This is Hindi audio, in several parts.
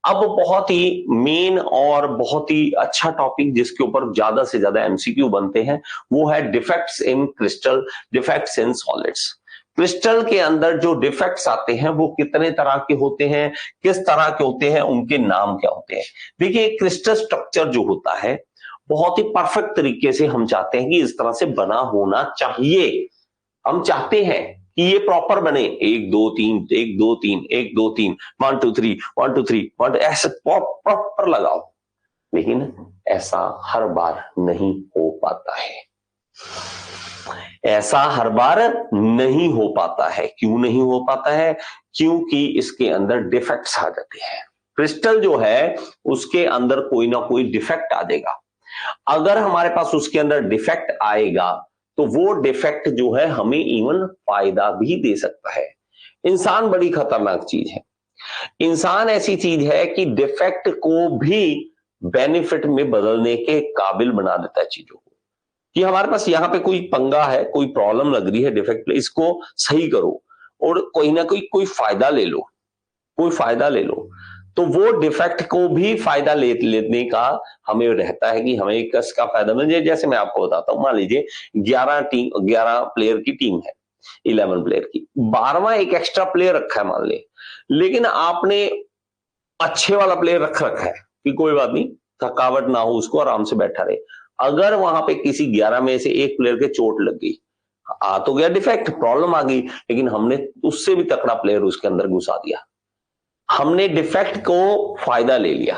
अब बहुत ही मेन और बहुत ही अच्छा टॉपिक जिसके ऊपर ज्यादा से ज्यादा एमसीक्यू बनते हैं वो है defects in crystal, defects in solids. Crystal के अंदर जो डिफेक्ट्स आते हैं वो कितने तरह के होते हैं, किस तरह के होते हैं, उनके नाम क्या होते हैं। देखिए क्रिस्टल स्ट्रक्चर जो होता है बहुत ही परफेक्ट तरीके से हम चाहते हैं कि इस तरह से बना होना चाहिए। हम चाहते हैं कि ये प्रॉपर बने, 1 2 3 1 2 3 1 2 3 1 2 3 1 2 3 1 ऐसे प्रॉपर लगाओ, लेकिन ऐसा हर बार नहीं हो पाता है। ऐसा हर बार नहीं हो पाता है। क्यों नहीं हो पाता है? क्योंकि इसके अंदर डिफेक्ट्स आ जाते हैं। क्रिस्टल जो है उसके अंदर कोई ना कोई डिफेक्ट आ जाएगा। अगर हमारे पास उसके अंदर डिफेक्ट आएगा तो वो डिफेक्ट जो है हमें इवन फायदा भी दे सकता है। इंसान बड़ी खतरनाक चीज है। इंसान ऐसी चीज है कि डिफेक्ट को भी बेनिफिट में बदलने के काबिल बना देता है चीजों को। कि हमारे पास यहाँ पे कोई पंगा है, कोई प्रॉब्लम लग रही है, डिफेक्ट, इसको सही करो और कोई ना कोई फायदा ले लो, कोई फायदा ले लो। तो वो डिफेक्ट को भी फायदा लेने का हमें रहता है कि हमें कसका फायदा मिल जाए। जैसे मैं आपको बताता हूं, मान लीजिए 11 प्लेयर की टीम है, 11 प्लेयर की, 12वां एक एक्स्ट्रा प्लेयर रखा है मान ले, लेकिन आपने अच्छे वाला प्लेयर रख रखा है कि कोई बात नहीं, थकावट ना हो, उसको आराम से बैठा रहे। अगर वहां पे किसी 11 में से एक प्लेयर के चोट लग गई, आ तो गया डिफेक्ट, प्रॉब्लम आ गई, लेकिन हमने उससे भी तकड़ा प्लेयर उसके अंदर घुसा दिया। हमने डिफेक्ट को फायदा ले लिया,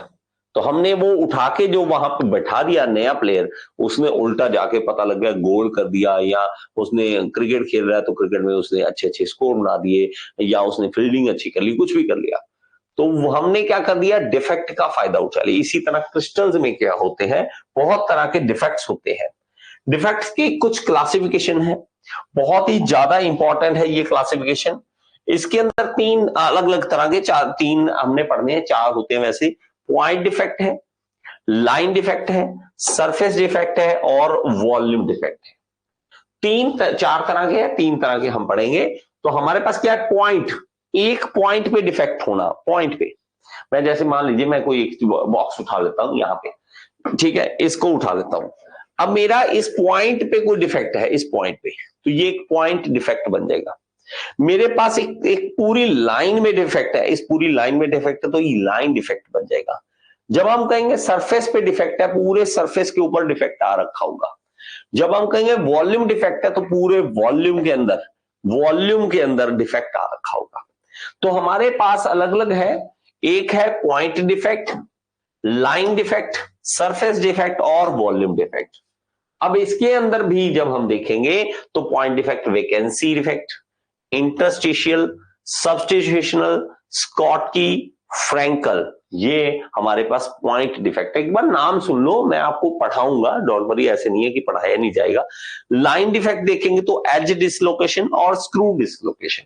तो हमने वो उठा के जो वहां पे बैठा दिया नया प्लेयर, उसने उल्टा जाके पता लग गया गोल कर दिया, या उसने क्रिकेट खेल रहा है तो क्रिकेट में उसने अच्छे अच्छे स्कोर बना दिए, या उसने फील्डिंग अच्छी कर ली, कुछ भी कर लिया। तो हमने क्या कर दिया, डिफेक्ट का फायदा उठा लिया। इसी तरह क्रिस्टल्स में क्या होते हैं, बहुत तरह के डिफेक्ट्स होते हैं। डिफेक्ट्स की कुछ क्लासिफिकेशन है, बहुत ही ज्यादा इंपॉर्टेंट है ये क्लासिफिकेशन। इसके अंदर 3 अलग अलग तरह के, 3 हमने पढ़ने हैं, 4 होते हैं वैसे। पॉइंट डिफेक्ट है, लाइन डिफेक्ट है, सरफेस डिफेक्ट है और वॉल्यूम डिफेक्ट है। 4 तरह के हैं, 3 तरह के हम पढ़ेंगे। तो हमारे पास क्या है, पॉइंट, एक पॉइंट पे डिफेक्ट होना, पॉइंट पे। मैं जैसे मान लीजिए मैं कोई एक बॉक्स उठा लेता हूं यहां पे, ठीक है, इसको उठा लेता हूं। अब मेरा इस पॉइंट पे कोई डिफेक्ट है, इस पॉइंट पे, तो ये एक पॉइंट डिफेक्ट बन जाएगा। मेरे पास एक पूरी लाइन में डिफेक्ट है, इस पूरी लाइन में डिफेक्ट है, तो ये लाइन डिफेक्ट बन जाएगा। जब हम कहेंगे सरफेस पे डिफेक्ट है, पूरे सरफेस के ऊपर डिफेक्ट आ रखा होगा। जब हम कहेंगे वॉल्यूम डिफेक्ट है, तो पूरे वॉल्यूम के अंदर डिफेक्ट आ रखा होगा। तो हमारे पास अलग अलग है, एक है point defect, line defect, surface defect और वॉल्यूम डिफेक्ट। अब इसके अंदर भी जब हम देखेंगे तो point defect, vacancy defect, interstitial, substitutional, Schottky, Frenkel, ये हमारे पास पॉइंट डिफेक्ट है। एक बार नाम सुन लो, मैं आपको पढ़ाऊंगा, डोंट वरी, ऐसे नहीं है कि पढ़ाया नहीं जाएगा। लाइन डिफेक्ट देखेंगे तो एज डिसलोकेशन और स्क्रू डिसलोकेशन,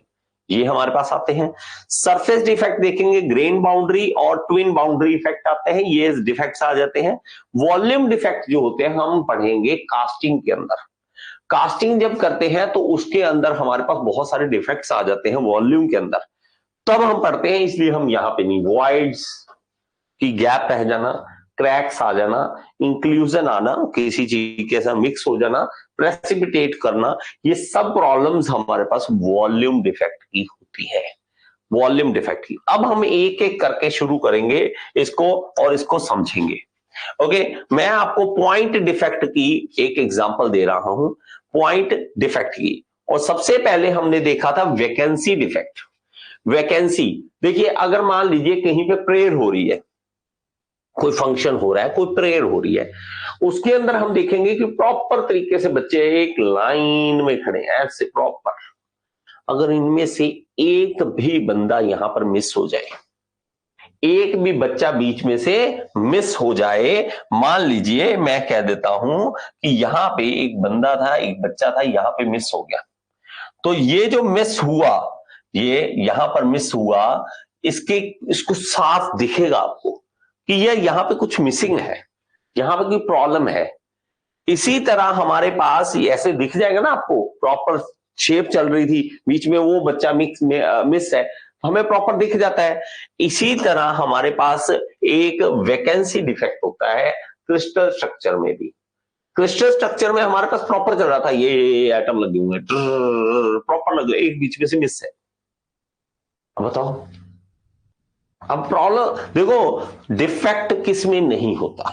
ये हमारे पास आते हैं। सरफेस डिफेक्ट देखेंगे, ग्रेन बाउंड्री और ट्विन बाउंड्री इफेक्ट आते हैं, ये डिफेक्ट्स आ जाते हैं। वॉल्यूम डिफेक्ट जो होते हैं हम पढ़ेंगे कास्टिंग के अंदर। कास्टिंग जब करते हैं तो उसके अंदर हमारे पास बहुत सारे डिफेक्ट्स आ जाते हैं वॉल्यूम के अंदर, तब हम पढ़ते हैं, इसलिए हम यहां पे नहीं। वॉइड्स की गैप रह जाना, क्रैक्स आ जाना, इंक्लूजन आना, किसी चीज के साथ मिक्स हो जाना, प्रेसिपिटेट करना, ये सब प्रॉब्लम्स हमारे पास वॉल्यूम डिफेक्ट की होती है, वॉल्यूम डिफेक्ट की। अब हम एक एक करके शुरू करेंगे इसको और इसको समझेंगे। ओके, मैं आपको पॉइंट डिफेक्ट की एक एग्जांपल दे रहा हूं, पॉइंट डिफेक्ट की। और सबसे पहले हमने देखा था वैकेंसी डिफेक्ट। वैकेंसी देखिए, अगर मान लीजिए कहीं पे प्रेयर हो रही है, कोई फंक्शन हो रहा है, कोई प्रेयर हो रही है, उसके अंदर हम देखेंगे कि प्रॉपर तरीके से बच्चे एक लाइन में खड़े हैं, ऐसे प्रॉपर। अगर इनमें से एक भी बंदा यहां पर मिस हो जाए, एक भी बच्चा बीच में से मिस हो जाए, मान लीजिए मैं कह देता हूं कि यहां पे एक बंदा था, एक बच्चा था, यहां पे मिस हो गया, तो ये जो मिस हुआ, ये यहां पर मिस हुआ, इसको साफ दिखेगा आपको कि ये यहां पे कुछ मिसिंग है, यहां पे कोई प्रॉब्लम है। इसी तरह हमारे पास ऐसे दिख जाएगा ना आपको, प्रॉपर शेप चल रही थी, बीच में वो बच्चा मिस है, हमें प्रॉपर दिख जाता है। इसी तरह हमारे पास एक वैकेंसी डिफेक्ट होता है क्रिस्टल स्ट्रक्चर में भी। क्रिस्टल स्ट्रक्चर में हमारे पास प्रॉपर चल रहा था, ये एटम लगे हुए प्रॉपर लगे, एक बीच में से मिस है। अब बताओ, अब प्रॉब्लम देखो, डिफेक्ट किस में नहीं होता,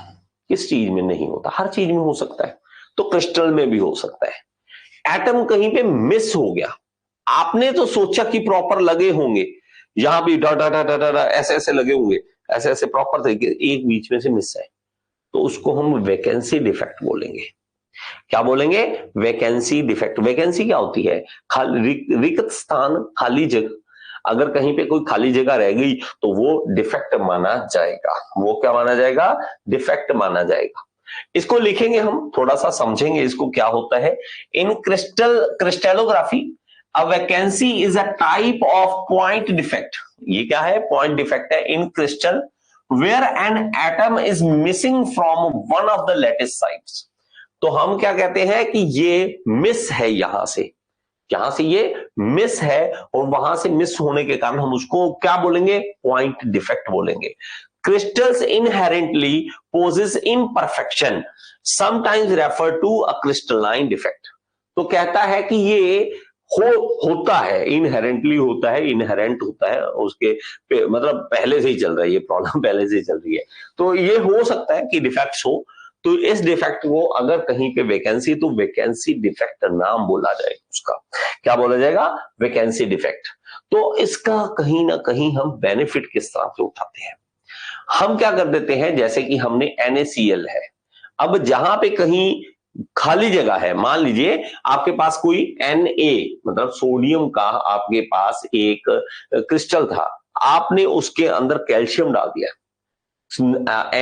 किस चीज में नहीं होता, हर चीज में हो सकता है। तो क्रिस्टल में भी हो सकता है। एटम कहीं पे मिस हो गया, आपने तो सोचा कि प्रॉपर लगे होंगे, यहां भी डा डा डा डा डा ऐसे ऐसे लगे होंगे, ऐसे ऐसे प्रॉपर तरीके, एक बीच में से मिस है, तो उसको हम वैकेंसी डिफेक्ट बोलेंगे। क्या बोलेंगे? Vacancy defect. वैकेंसी क्या होती है? खाली रिक्त स्थान, खाली जगह। अगर कहीं पे कोई खाली जगह रह गई तो वो डिफेक्ट माना जाएगा। वो क्या माना जाएगा? डिफेक्ट माना जाएगा। इसको लिखेंगे हम, थोड़ा सा समझेंगे इसको क्या होता है। In crystallography a vacancy is a type of point defect. ये क्या है? पॉइंट डिफेक्ट है in crystal where an atom is missing from one of the lattice sides. तो हम क्या कहते हैं कि ये मिस है, यहां से ये मिस है, और वहां से मिस होने के कारण हम उसको क्या बोलेंगे? पॉइंट डिफेक्ट बोलेंगे। Crystals inherently possess imperfection sometimes refer to a crystalline defect. तो कहता है कि ये होता है, इनहेरेंटली होता है, इनहेरेंट होता है उसके मतलब पहले से ही चल रहा है, ये प्रॉब्लम पहले से ही चल रही है। तो ये हो सकता है कि डिफेक्ट्स हो, तो इस डिफेक्ट को अगर कहीं पे वैकेंसी, तो वैकेंसी डिफेक्ट नाम बोला जाएगा उसका। क्या बोला जाएगा? Vacancy defect. तो इसका कहीं ना कहीं हम बेनिफिट किस तरह से उठाते हैं? हम क्या कर देते हैं, जैसे कि हमने NaCl है, अब जहां पे कहीं खाली जगह है, मान लीजिए आपके पास कोई Na मतलब सोडियम का आपके पास एक क्रिस्टल था, आपने उसके अंदर कैल्शियम डाल दिया,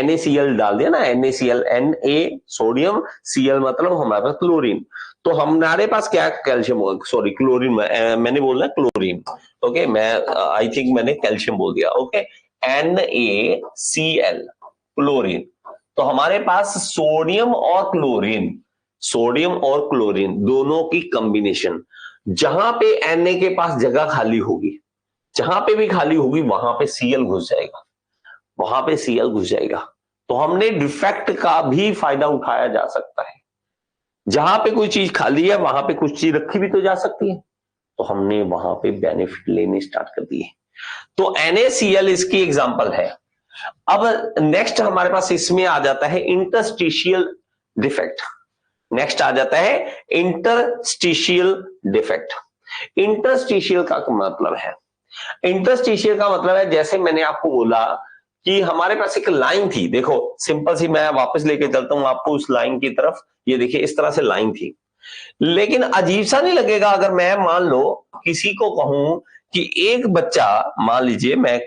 NaCl डाल दिया ना, NaCl, Na सोडियम, Cl मतलब हमारे पास क्लोरीन। तो हमारे पास क्या कैल्शियम, सॉरी क्लोरीन, मैंने बोलना क्लोरीन, ओके, मैं आई थिंक मैंने कैल्शियम बोल दिया, ओके, NaCl क्लोरीन। तो हमारे पास सोडियम और क्लोरीन, सोडियम और क्लोरीन दोनों की कॉम्बिनेशन, जहां पे Na के पास जगह खाली होगी, जहां पे भी खाली होगी वहां पे Cl घुस जाएगा, वहां पे Cl घुस जाएगा। तो हमने डिफेक्ट का भी फायदा उठाया जा सकता है। जहां पे कोई चीज खाली है वहां पे कुछ चीज रखी भी तो जा सकती है, तो हमने वहां पे बेनिफिट लेने स्टार्ट कर दिए। तो NaCl इसकी एग्जांपल है। अब नेक्स्ट हमारे पास इसमें आ जाता है इंटरस्टिशियल डिफेक्ट। नेक्स्ट आ जाता है इंटरस्टिशियल डिफेक्ट। इंटरस्टिशियल का मतलब है, इंटरस्टिशियल का मतलब है, जैसे मैंने आपको बोला कि हमारे पास एक लाइन थी, देखो सिंपल सी, मैं वापस लेके चलता हूं आपको उस लाइन की तरफ। ये देखिए इस तरह से लाइन थी, लेकिन अजीब सा नहीं लगेगा अगर मैं मान लो किसी को कहूं कि एक बच्चा, मान लीजिए मैं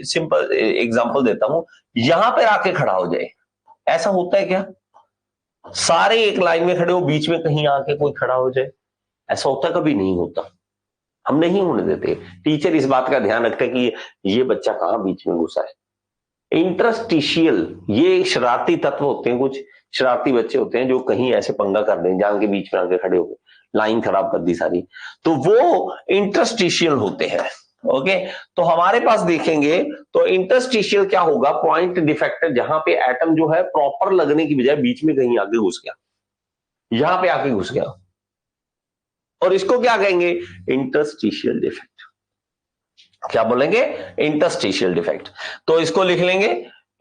सिंपल एग्जांपल देता हूं, यहां पर आके खड़ा हो जाए, ऐसा होता है क्या? सारे एक लाइन में खड़े हो, बीच में कहीं आके कोई खड़ा हो जाए, ऐसा होता? कभी नहीं होता, हम नहीं होने देते। टीचर इस बात का ध्यान रखते हैं कि ये बच्चा कहां बीच में घुसा है। इंटरस्टिशियल, ये शरारती तत्व होते हैं, कुछ शरारती बच्चे होते हैं जो कहीं ऐसे पंगा कर दें, जान के बीच में आके खड़े हो गए, लाइन खराब कर दी सारी, तो वो इंटरस्टिशियल होते हैं। ओके, तो हमारे पास देखेंगे तो इंटरस्टिशियल क्या होगा? पॉइंट डिफेक्ट, जहां पे एटम जो है प्रॉपर लगने की बजाय बीच में कहीं आगे घुस गया, यहां पे आके घुस गया, और इसको क्या कहेंगे? Interstitial defect. क्या बोलेंगे? Interstitial defect. तो इसको लिख लेंगे,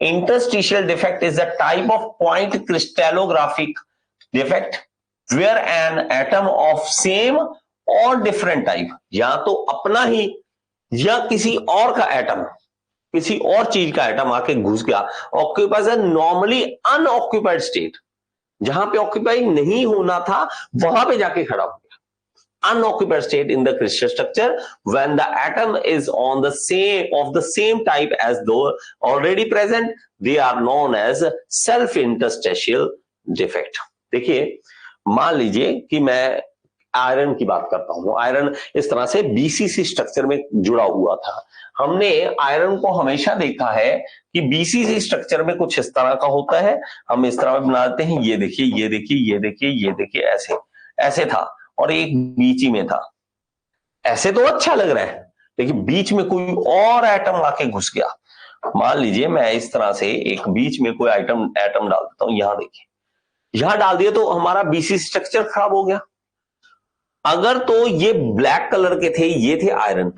interstitial defect is a type of point crystallographic defect where an atom of same और डिफरेंट टाइप, या तो अपना ही या किसी और का एटम, किसी और चीज का एटम आके घुस गया, ऑक्यूपाइज अ नॉर्मली अनऑक्यूपाइड स्टेट, जहां पे ऑक्यूपाई नहीं होना था वहां पे जाके खड़ा हो गया। Unoccupied state in the crystal structure when the atom is on the same type as though already present, they are known as self interstitial defect। देखिए, मान लीजिए कि मैं आयरन की बात करता हूं, आयरन इस तरह से BCC स्ट्रक्चर में जुड़ा हुआ था। हमने आयरन को हमेशा देखा है कि BCC स्ट्रक्चर में कुछ इस तरह का होता है, हम इस तरह बनाते हैं, ये देखिए, ये देखिए, ये देखिए, ये देखिए, ऐसे ऐसे था, और एक बीच ही में था। ऐसे तो अच्छा लग रहा है, लेकिन बीच में कोई और एटम आके घुस गया। मान लीजिए मैं इस तरह से एक बीच में कोई एटम डाल देता हूं, यहां देखिए, यहां डाल दिया तो हमारा बीसी स्ट्रक्चर खराब हो गया। अगर तो ये ब्लैक कलर के थे, ये थे आयरन,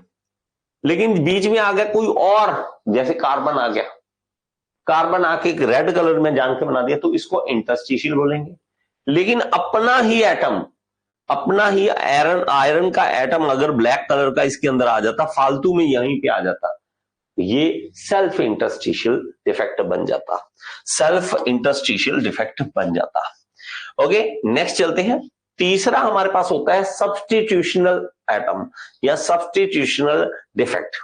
लेकिन बीच में आ गया कोई और, जैसे कार्बन आ गया, कार्बन आके एक रेड कलर में जान के बना दिया, तो इसको इंटरस्टिशियल बोलेंगे। लेकिन अपना ही एटम, अपना ही आयरन आयरन का एटम अगर ब्लैक कलर का इसके अंदर आ जाता, फालतू में यहीं पे आ जाता, ये सेल्फ इंटरस्टिशियल डिफेक्ट बन जाता, सेल्फ इंटरस्टिशियल डिफेक्ट बन जाता। ओके, नेक्स्ट चलते हैं। तीसरा हमारे पास होता है सब्स्टिट्यूशनल एटम या सब्स्टिट्यूशनल डिफेक्ट।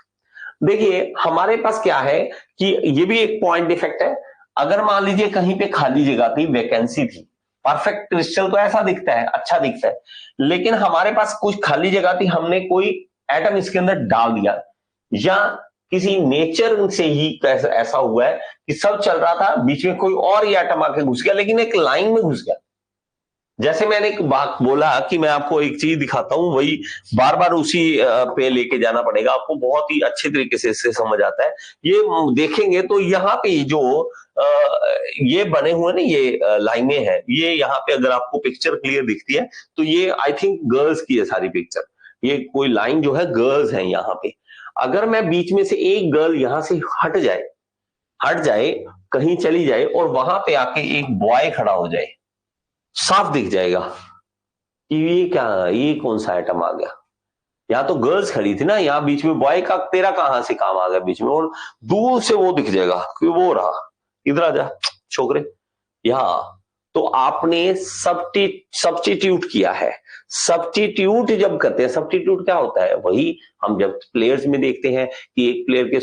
देखिए हमारे पास क्या है कि ये भी एक पॉइंट डिफेक्ट है। अगर मान लीजिए कहीं पे खाली जगह थी, वैकेंसी थी, परफेक्ट क्रिस्टल तो ऐसा दिखता है, अच्छा दिखता है, लेकिन हमारे पास कुछ खाली जगह थी, हमने कोई एटम इसके अंदर डाल दिया, या किसी नेचर से ही ऐसा हुआ है कि सब चल रहा था, बीच में कोई और ही एटम आके घुस गया, लेकिन एक लाइन में घुस गया। जैसे मैंने एक बात बोला कि मैं आपको एक चीज दिखाता हूं, वही बार बार उसी पे लेके जाना पड़ेगा आपको, बहुत ही अच्छे तरीके से इससे समझ आता है। ये देखेंगे तो यहाँ पे जो ये बने हुए ना, ये लाइनें हैं, ये यहाँ पे अगर आपको पिक्चर क्लियर दिखती है तो ये आई थिंक गर्ल्स की है सारी पिक्चर। ये कोई लाइन जो है गर्ल्स है यहाँ पे। अगर मैं बीच में से एक गर्ल यहां से हट जाए, कहीं चली जाए और वहां पे आके एक बॉय खड़ा हो जाए, साफ दिख जाएगा कि ये क्या, ये कौन सा आइटम आ गया। यहाँ तो गर्ल्स खड़ी थी ना, यहाँ बीच में बॉय का तेरा कहां से काम आ गया बीच में, और दूर से वो दिख जाएगा कि वो रहा, इधर आ जा छोकरे, यहाँ। तो आपने सब्स्टिट्यूट किया है। सब्स्टिट्यूट जब करते हैं, सब्स्टिट्यूट क्या होता है, वही हम जब प्लेयर्स में देखते हैं कि एक प्लेयर के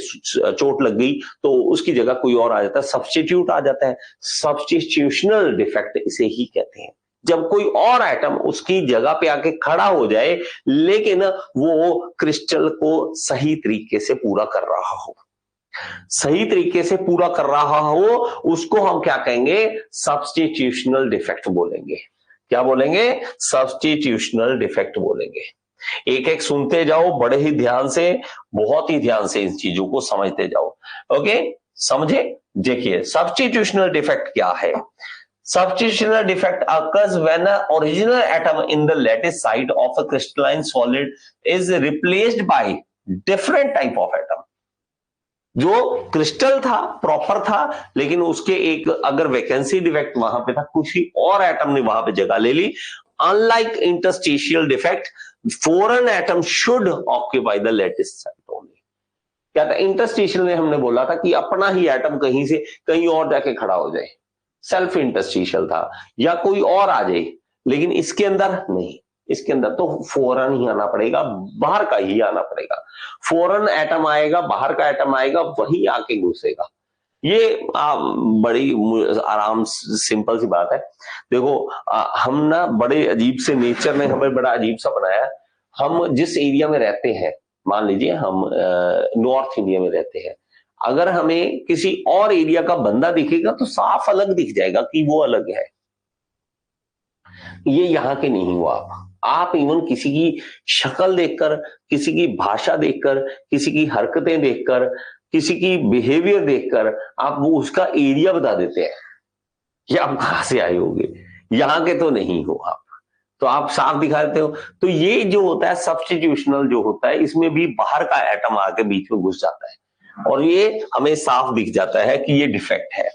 चोट लग गई तो उसकी जगह कोई और आ जाता है, सब्स्टिट्यूट आ जाता है। सब्स्टिट्यूशनल डिफेक्ट इसे ही कहते हैं, जब कोई और आइटम उसकी जगह पे आके खड़ा हो जाए लेकिन वो क्रिस्टल को सही तरीके से पूरा कर रहा हो, सही तरीके से पूरा कर रहा हो, उसको हम क्या कहेंगे, सब्स्टिट्यूशनल डिफेक्ट बोलेंगे। क्या बोलेंगे, सब्स्टिट्यूशनल डिफेक्ट बोलेंगे। एक एक सुनते जाओ बड़े ही ध्यान से, बहुत ही ध्यान से इन चीजों को समझते जाओ। ओके, समझे। देखिए सब्स्टिट्यूशनल डिफेक्ट क्या है। Substitutional defect occurs when an original atom in the lattice site of a crystalline solid is replaced by different type of atom. जो क्रिस्टल था, प्रॉपर था, लेकिन उसके एक अगर वैकेंसी डिफेक्ट वहां पे था, कुछ ही और एटम ने वहां पे जगह ले ली। Unlike interstitial defect, foreign atom should occupy the lattice site only. क्या था, इंटरस्टिशियल में हमने बोला था कि अपना ही एटम कहीं से कहीं और जाके खड़ा हो जाए, सेल्फ इंटरस्टिशियल था, या कोई और आ जाए, लेकिन इसके अंदर नहीं, इसके अंदर तो फॉरेन ही आना पड़ेगा, बाहर का ही आना पड़ेगा। फॉरेन एटम आएगा, बाहर का एटम आएगा, वही आके घुसेगा। ये बड़ी आराम सिंपल सी बात है। देखो हम ना बड़े अजीब से, नेचर ने हमें बड़ा अजीब सा बनाया। हम जिस एरिया में रहते हैं, मान लीजिए हम नॉर्थ इंडिया में रहते हैं, अगर हमें किसी और एरिया का बंदा दिखेगा तो साफ अलग दिख जाएगा कि वो अलग है, ये यहाँ के नहीं हो आप इवन किसी की शक्ल देखकर, किसी की भाषा देखकर, किसी की हरकतें देखकर, किसी की बिहेवियर देखकर आप वो उसका एरिया बता देते हैं कि आप कहां से आए होगे, यहाँ के तो नहीं हो आप, तो आप साफ दिखा देते हो। तो ये जो होता है सब्स्टिट्यूशनल जो होता है, इसमें भी बाहर का एटम आके बीच में घुस जाता है और ये हमें साफ दिख जाता है कि ये डिफेक्ट है।